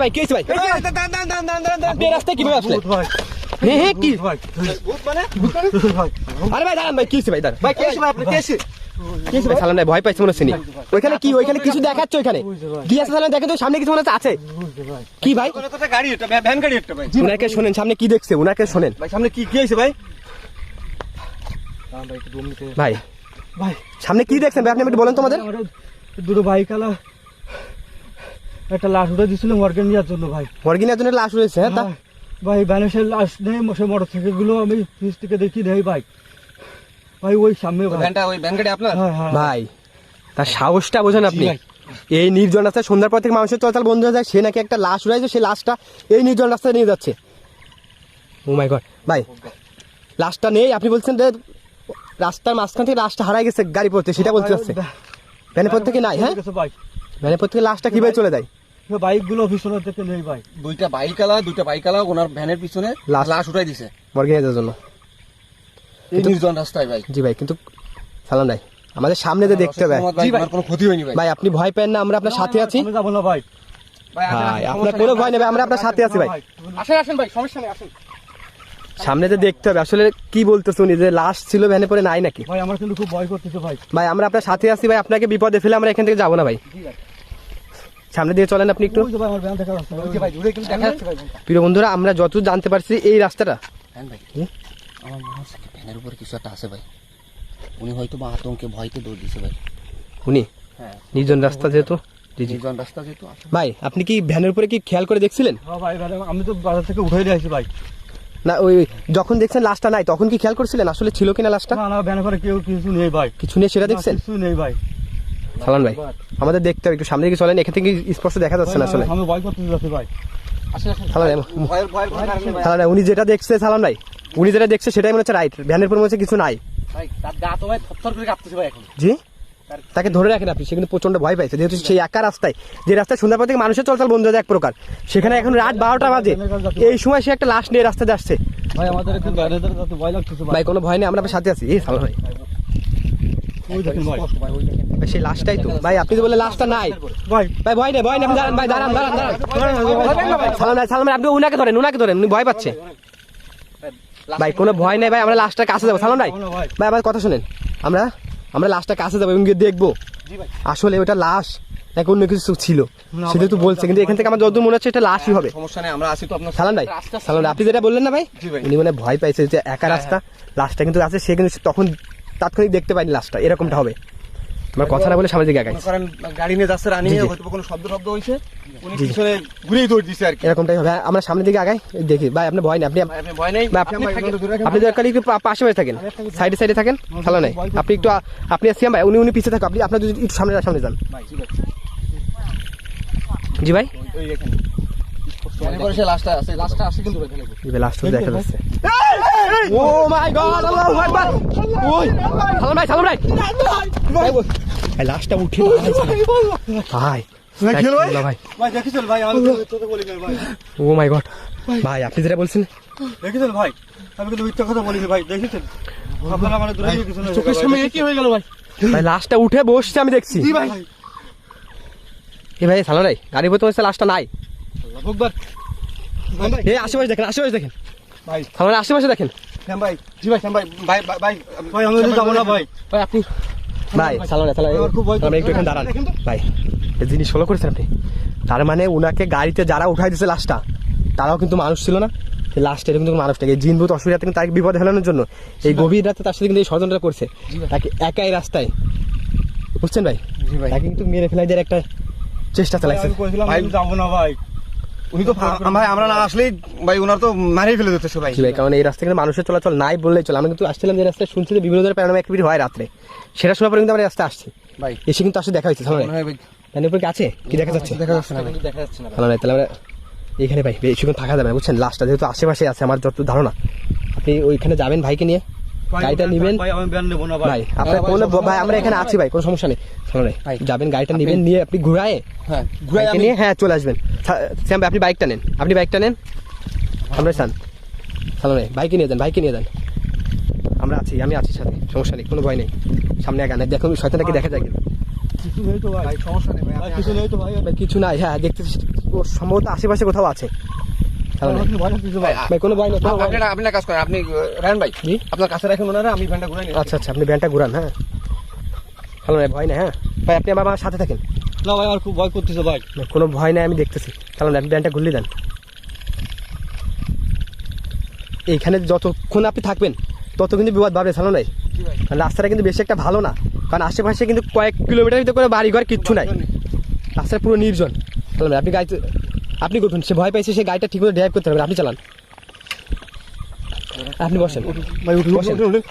ভাই কি হয়েছে ভাই? রাস্তায় কিভাবে আসলে? কি আরে ভাই দাঁড়ান ভাই, কি হয়েছে ভাই? দাঁড়ান ভাই, সালাম ভাই ভয় পাইছে মনে হচ্ছে। ওইখানে কি, ওইখানে কিছু দেখাচ্ছে? ওইখানে কি আছে সালাম? দেখেন তো সামনে কিছু মনে হচ্ছে আছে কি ভাই? গাড়ি একটা ভ্যান গাড়ি একটা ভাই। উনাকে শোনেন, সামনে কি দেখছে উনাকে শোনেন ভাই। সামনে কি হয়েছে ভাই? ভাই ভাই সামনে কি দেখছেন ভাই? আপনি একটু বলেন তোমাদের। দুটো বাইক আলা একটা লাশ উঠে দিয়েছিল মর্গে নেওয়ার জন্য ভাই। মর্গে নেওয়ার জন্য লাশ রয়েছে? হ্যাঁ ভাই ভ্যানেসের লাশ নেই, মোটর সাইকেল গুলো আমি ফ্রিজ থেকে দেখি নেই ভাই। ভাই ওই সামনে ভ্যানটা, ওই ভ্যান গাড়ি আপনার? ভাই তার সাহসটা বোঝেন আপনি? এই নির্জন রাস্তায় সন্ধ্যার পর থেকে মানুষের চলাচল বন্ধ হয়ে যায়, সে নাকি একটা লাশ রয়েছে, সেই লাশটা এই নির্জন রাস্তায় নিয়ে যাচ্ছে। ও মাই গড ভাই, লাশটা নেই আপনি বলছেন যে রাস্তার মাঝখান থেকে লাশটা হারাই গেছে গাড়ি পড়তে, সেটা বলতে যাচ্ছে? ভ্যানের পর থেকে নাই? হ্যাঁ ভ্যানের পর থেকে লাশটা কিভাবে চলে যায়? বাইক গুলো পিছনে থেকে নেই ভাই। দুইটা বাইক আলা ওনার ভ্যানের পিছনে লাশ উঠাই দিছে মর্গে নিয়ে যাওয়ার জন্য এই নির্জন রাস্তায় ভাই। জি ভাই, কিন্তু সালাম ভাই আমাদের সামনে যে দেখতে হবে কোনো ক্ষতি হয়নি ভাই। ভাই আপনি ভয় পেন না, আমরা আপনার সাথে আছি। যাবো না ভাই। ভাই আপনার কোনো ভয় নেই, আমরা আপনার সাথে আছি ভাই। আসেন ভাই, সমস্যা নেই, আসেন। সামনে যে দেখতে হবে আসলে কি বলতেছে উনি, যে লাশ ছিল ভ্যানে পরে নাই নাকি? ভাই আমার কিন্তু খুব ভয় করতেছে ভাই। ভাই আমরা আপনার সাথে আছি ভাই, আপনাকে বিপদে ফেলে আমরা এখান থেকে যাবো না ভাই। সামনে দিয়ে চলেন আপনি একটু। প্রিয় বন্ধুরা, আমরা যতদূর জানতে পারছি এই রাস্তাটা আমার মনে হচ্ছে ভ্যানের উপরে কিছু একটা আছে ভাই। উনি হয়তো বা আতঙ্কে ভয়তে দৌড় দিছে ভাই। উনি হ্যাঁ, নির্জন রাস্তা যেহেতু। নির্জন রাস্তা যেহেতু। ভাই আপনি কি ভ্যানের উপরে কি খেয়াল করে দেখছিলেন? হ্যাঁ ভাই, আমি তো বাজার থেকে উঠে নিয়ে আসি ভাই। না ওই যখন দেখছেন লাশটা নাই তখন কি খেয়াল করছিলেন আসলে ছিল কিনা লাশটা? না ভ্যানের পরে কেউ কিছু নেই ভাই। কিছু নেই সেটা দেখছেন? কিছু নেই ভাই। সালাম ভাই আমাদের দেখতে হবে, একটু সামনে দিকে চলেন, এখান থেকে স্পষ্ট দেখা যাচ্ছে না আসলে। আমি ভয় করতে যাচ্ছি ভাই। সালাম ভাই উনি যেটা দেখছে, সালাম ভাই উনি যেটা দেখছে সেটাই মনে হচ্ছে রাইট। ভ্যানের পর মনে হচ্ছে কিছু নাই। জি তাকে ধরে রাখেন আপনি, সে কিন্তু প্রচন্ড ভয় পাইছে, যেহেতু সেই একা রাস্তায়, যে রাস্তায় সন্ধ্যার পর থেকে মানুষের চলাচল বন্ধ হয়ে যায় এক প্রকার, সেখানে এখন রাত 12টা বাজে, এই সময় সে একটা লাশ নিয়ে রাস্তাতে আসছে। ভাই আমাদের একটু ভয় লাগতেছে ভাই। কোনো ভয় নেই, আমরা আপনার সাথে আছি। এই সালাম ভাই সেই লাশটাই তো ভাই, আপনি তো বললেন লাশটা নাই ভাই। ভাই ভয় নেই, ভয় নেই, দাঁড়ান ভাই, দাঁড়ান। সালাম ভাই আপনি ওনাকে ধরেন, উনি ভয় পাচ্ছে ভাই। কোনো ভয় নেই ভাই, আমরা লাশটার কাছে যাবো। সালাম ভাই ভাই আমার কথা শুনেন, আমরা লাশটার কাছে যাবো এবং দেখবো আসলে ওটা লাশ নাকি অন্য কিছু ছিল, সেটা তো বলছে, কিন্তু এখান থেকে আমার যতদূর মনে হচ্ছে এটা লাশই হবে। সমস্যা নেই, আমরা আছি তো আপনার সালাম ভাই। সালাম আপনি যেটা বললেন না ভাই, উনি মানে ভয় পাইছে যে একা রাস্তা, লাশটা কিন্তু আছে, সে কিন্তু তখন তাৎক্ষণিক দেখতে পাইনি লাশটা, এরকমটা হবে। তোমার কথা না বলে সামনে দিকে আগাই। গাড়ি নিয়ে যাচ্ছে, রানিং হয়তো কোনো শব্দ হইছে, উনি পিছনে ঘুরেই দৌড় দিছে আর কি। এরকমটাই হবে। আমরা সামনের দিকে আগাই, দেখি ভাই আপনি ভয় নেই, আপনি ভয় নেই, আপনি দরকার একটু পাশে থাকেন, সাইডে থাকেন। ভালো নাই আপনি একটু, আপনি সিয়াম ভাই উনি পিছিয়ে থাকেন, আপনি যদি একটু সামনে যান। জি ভাই লাস্টটা আছে কিন্তু লাস্ট দেখা যাচ্ছে। ও মাই গড, আল্লাহু আকবার। ওই সালাম ভাই ভাই লাস্টটা উঠে ভাই ও মাই গড ভাই, আপনি যেটা বলছেন দেখেছেন ভাই, আমি কিন্তু মিথ্যা কথা বলিনি ভাই, দেখেছেন আপনারা মানে দূরে কিছু না, চোখের সামনে কি হয়ে গেল ভাই? ভাই লাস্টটা উঠে বসছে আমি দেখছি। জি ভাই। এই ভাই সালাম ভাই গাড়ি ভর্তি হচ্ছে, লাস্টটা নাই। এই আশেপাশে দেখেন ভাই, সালাম আশেপাশে দেখেন ভাই। জি ভাই, ভাই ভাই আমি যাবো না ভাই। ভাই আপনি ভাই সালাম একটু এখানে দাঁড়ান ভাই, এই জিনিস ফলো করেছেন আপনি? তার মানে উনাকে গাড়িতে যারা উঠাই দিচ্ছে লাশটা, তারাও কিন্তু মানুষ ছিল না, লাস্টে কিন্তু মানুষটাকে জিনভূত অসুবিধা থেকে তাকে বিপদে ফেলানোর জন্য এই গভীর রাতে তার সাথে কিন্তু এই ষড়যন্ত্র করছে, তাকে একাই রাস্তায়, বুঝছেন ভাই, তাকে কিন্তু মেরে ফেলাই দেওয়ার একটা চেষ্টা চালাইছে। যাবো না ভাই, উনি তো ভাই আমরা না আসলেই ভাই ওনার তো মারিয়ে ফেলে দিতেছে ভাই। ভাই কারণ এই রাস্তায় কিন্তু মানুষের চলাচল নাই বললেই চলে। আমি কিন্তু আসছিলাম যে রাস্তায়, শুনছি যে বিভিন্ন ধরনের প্যারানর্মাল অ্যাক্টিভিটি হয় রাত্রে, সেটা শোনার পরে কিন্তু আমরা রাস্তায় আসছি ভাই, এসে কিন্তু আসলে দেখা হয়েছে। সামনে উপরে কি আছে কি দেখা যাচ্ছে? দেখা যাচ্ছে না, তাহলে আমরা এইখানে ভাই বেশিক্ষণ থাকা যাবে না, বুঝছেন, লাস্টটা যেহেতু আশেপাশে আছে আমার যত ধারণা, আপনি ওইখানে যাবেন ভাইকে নিয়ে, গাড়িটা নিবেন ভাই, আপনার কোনো ভাই আমরা এখানে আছি ভাই, কোনো সমস্যা নেই। সামনে যাবেন, গাড়িটা নিবেন, নিয়ে আপনি ঘুরায় নিয়ে চলে আসবেন। শ্যাম ভাই আপনি বাইকটা নেন, আমরা সামনে বাইকে নিয়ে যান, আমরা আছি, আমি আছি সাথে, সমস্যা নেই, কোনো ভয় নেই। সামনে আগান, দেখুন শয়তানটাকে দেখা যায়, কিছু নেই তো ভাই, সমস্যা নেই ভাই, ভাই কিছু নেই তো ভাই। ভাই কিছু নাই, হ্যাঁ দেখতেছি ও সম্ভবত আশেপাশে কোথাও আছে। চালান ভাই। আপনি ভয় কিছু ভাই। ভাই কোনো ভয় নেই, কোনো ভয় নেই। আপনি কাজ করেন, আপনি রায়ন ভাই জি? আপনার কাছে রাখুন ওনারা, আমি ভ্যানটা ঘুরে নিই। আচ্ছা আচ্ছা, আপনি ব্যানটা ঘুরান, হ্যাঁ চালান ভাই, ভয় নেই, হ্যাঁ ভাই আপনি আমার সাথে থাকেন। না ভাই, আমার খুব ভয় করতেছে ভাই। ভাই, কোনো ভয় নেই, আমি দেখতেছি। চালান আপনি ব্যানটা ঘুরলে দেন। এইখানে যতক্ষণ আপনি থাকবেন তত কিন্তু বিপদ বাড়বে, চালান ভাই। কারণ রাস্তাটা কিন্তু বেশি একটা ভালো না, কারণ আশেপাশে কিন্তু কয়েক কিলোমিটার ভিতরে কোনো বাড়ি ঘর কিচ্ছু নাই, রাস্তাটা পুরো নির্জন। চালান ভাই আপনি গাড়িতে আপনি করুন, সে ভয় পাইছে, সে গাড়িটা ঠিক মতো ড্রাইভ করতে পারবেন, আপনি চালান। আপনি বসেন ভাই উঠুন, বসেন। উঠুন, উঠুন।